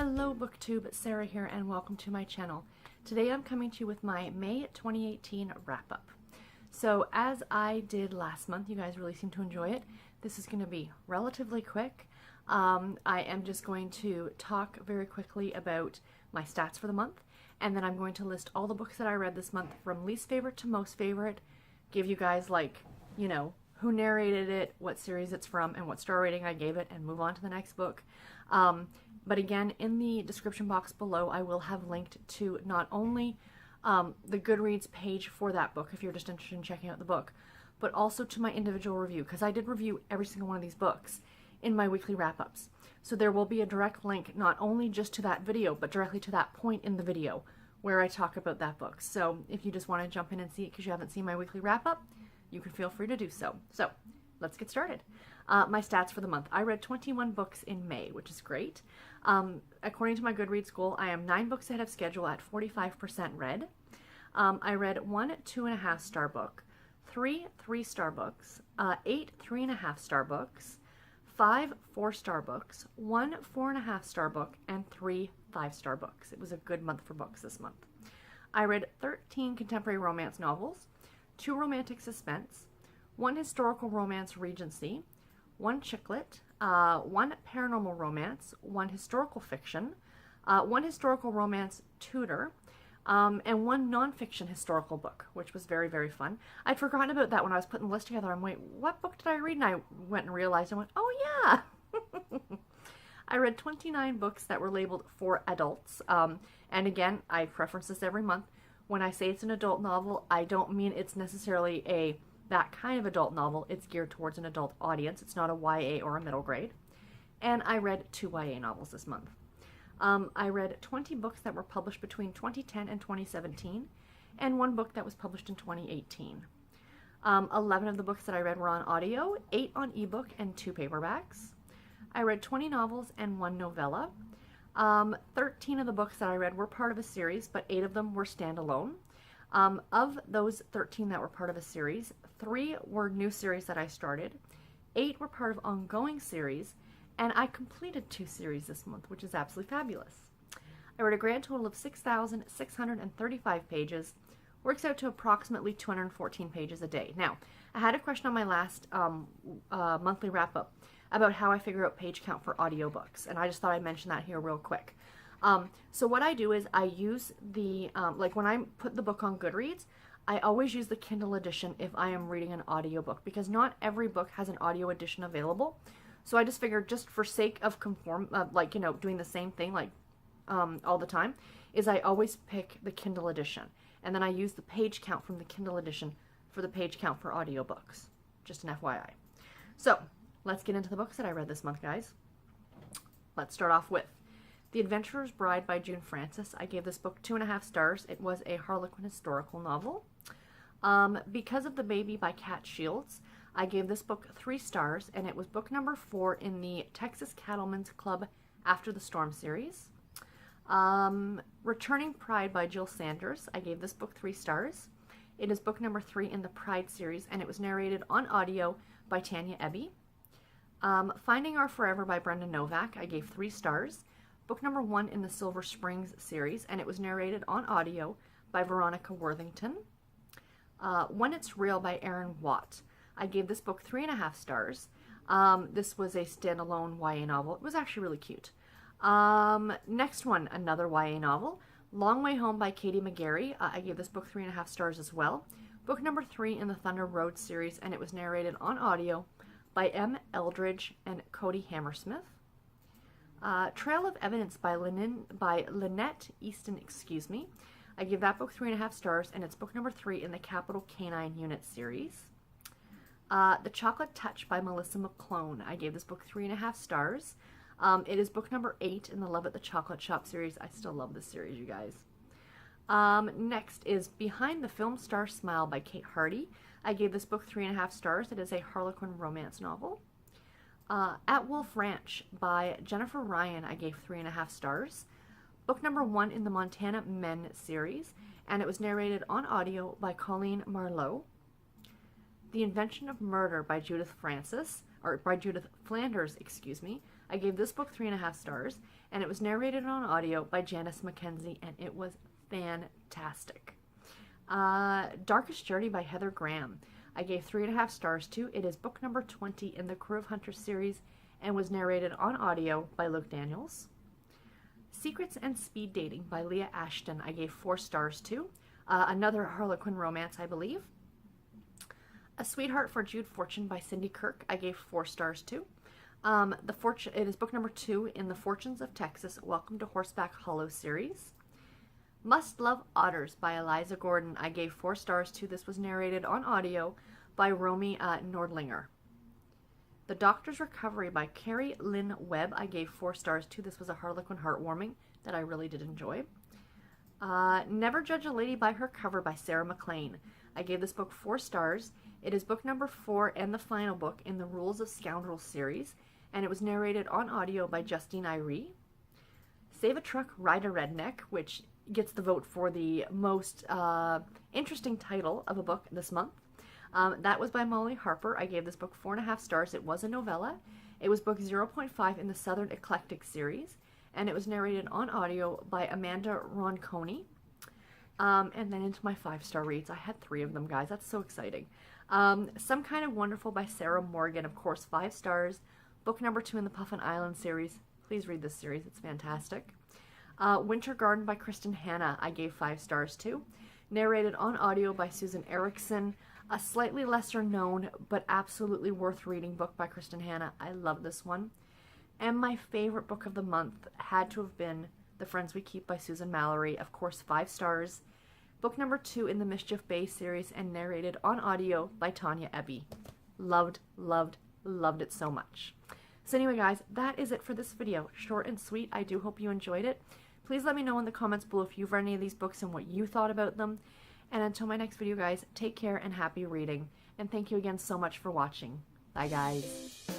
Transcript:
Hello BookTube, Sarah here and welcome to my channel. Today I'm coming to you with my May 2018 wrap-up. So as I did last month, you guys really seem to enjoy it. This is going to be relatively quick. I am just going to talk very quickly about my stats for the month, and then I'm going to list all the books that I read this month from least favorite to most favorite, give you guys who narrated it, what series it's from, and what star rating I gave it, and move on to the next book. But again, in the description box below, I will have linked to not only the Goodreads page for that book, if you're just interested in checking out the book, but also to my individual review, because I did review every single one of these books in my weekly wrap-ups. So there will be a direct link, not only just to that video, but directly to that point in the video where I talk about that book. So if you just want to jump in and see it because you haven't seen my weekly wrap-up, you can feel free to do so. So let's get started. My stats for the month. I read 21 books in May, which is great. According to my Goodreads goal, I am 9 books ahead of schedule at 45% read. I read 1 2.5 star book, 3 3-star books, 8 3.5 star books, 5 4-star books, 1 4.5 star book, and 3 5-star books. It was a good month for books this month. I read 13 contemporary romance novels, 2 romantic suspense, 1 historical romance Regency, 1 chick lit, 1 paranormal romance, 1 historical fiction, 1 historical romance Tudor, and 1 nonfiction historical book, which was very, very fun. I'd forgotten about that when I was putting the list together. I'm like, what book did I read? And I went and realized, I went, oh yeah! I read 29 books that were labeled for adults. And again, I preference this every month. When I say it's an adult novel, I don't mean it's necessarily that kind of adult novel. It's geared towards an adult audience. It's not a YA or a middle grade. And I read 2 YA novels this month. I read 20 books that were published between 2010 and 2017, and 1 book that was published in 2018. 11 of the books that I read were on audio, 8 on ebook, and 2 paperbacks. I read 20 novels and 1 novella. 13 of the books that I read were part of a series, but 8 of them were standalone. Of those 13 that were part of a series, 3 were new series that I started, 8 were part of ongoing series, and I completed 2 series this month, which is absolutely fabulous. I read a grand total of 6,635 pages, works out to approximately 214 pages a day. Now, I had a question on my last monthly wrap-up about how I figure out page count for audiobooks, and I just thought I'd mention that here real quick. So what I do is I use the, when I put the book on Goodreads, I always use the Kindle edition if I am reading an audiobook, because not every book has an audio edition available. So I just figured, just for sake of doing the same thing all the time, is I always pick the Kindle edition. And then I use the page count from the Kindle edition for the page count for audiobooks. Just an FYI. So let's get into the books that I read this month, guys. Let's start off with The Adventurer's Bride by June Francis. I gave this book 2.5 stars. It was a Harlequin historical novel. Because of the Baby by Cat Shields, I gave this book 3 stars, and it was book number 4 in the Texas Cattlemen's Club After the Storm series. Returning Pride by Jill Sanders. I gave this book 3 stars. It is book number 3 in the Pride series, and it was narrated on audio by Tanya Eby. Finding Our Forever by Brenda Novak. I gave 3 stars. Book number 1 in the Silver Springs series, and it was narrated on audio by Veronica Worthington. When It's Real by Erin Watt. I gave this book 3.5 stars. This was a standalone YA novel. It was actually really cute. Next one, another YA novel, Long Way Home by Katie McGarry. I gave this book 3.5 stars as well. Book number 3 in the Thunder Road series, and it was narrated on audio by M. Eldridge and Cody Hammersmith. Trail of Evidence by Lynette Easton, I give that book 3.5 stars, and it's book number 3 in the Capital Canine Unit series. The Chocolate Touch by Melissa McClone. I gave this book 3.5 stars. It is book number 8 in the Love at the Chocolate Shop series. I still love this series, you guys. Next is Behind the Film Star Smile by Kate Hardy. I gave this book 3.5 stars. It is a Harlequin romance novel. At Wolf Ranch by Jennifer Ryan. I gave 3.5 stars. Book number 1 in the Montana Men series, and it was narrated on audio by Colleen Marlowe. The Invention of Murder by Judith Flanders, excuse me. I gave this book 3.5 stars, and it was narrated on audio by Janice Mackenzie, and it was fantastic. Darkest Journey by Heather Graham. I gave 3.5 stars to. It is book number 20 in the Crew of Hunters series, and was narrated on audio by Luke Daniels. Secrets and Speed Dating by Leah Aston. I gave 4 stars to. Another Harlequin romance, I believe. A Sweetheart for Jude Fortune by Cindy Kirk. I gave 4 stars to. It is book number 2 in the Fortunes of Texas, Welcome to Horseback Hollow series. Must Love Otters by Eliza Gordon. I gave 4 stars to. This was narrated on audio by Romy Nordlinger. The Doctor's Recovery by Cari, Lynn, Webb. I gave 4 stars to. This was a Harlequin heartwarming that I really did enjoy. Never Judge a Lady by Her Cover by Sarah MacLean. I gave this book 4 stars. It is book number 4 and the final book in the Rules of Scoundrels series, and it was narrated on audio by Justine Irie. Save a Truck, Ride a Redneck, which gets the vote for the most interesting title of a book this month. That was by Molly Harper. I gave this book 4.5 stars. It was a novella. It was book 0.5 in the Southern Eclectic series, and it was narrated on audio by Amanda Ronconi. And then into my 5-star reads. I had 3 of them, guys. That's so exciting. Some Kind of Wonderful by Sarah Morgan. Of course, 5 stars. Book number 2 in the Puffin Island series. Please read this series. It's fantastic. Winter Garden by Kristen Hanna. I gave 5 stars to. Narrated on audio by Susan Erickson. A slightly lesser known but absolutely worth reading book by Kristen Hanna. I love this one. And my favorite book of the month had to have been The Friends We Keep by Susan Mallory. Of course, 5 stars. Book number 2 in the Mischief Bay series and narrated on audio by Tanya Eby. Loved, loved, loved it so much. So anyway, guys, that is it for this video. Short and sweet. I do hope you enjoyed it. Please let me know in the comments below if you've read any of these books and what you thought about them. And until my next video, guys, take care and happy reading. And thank you again so much for watching. Bye, guys.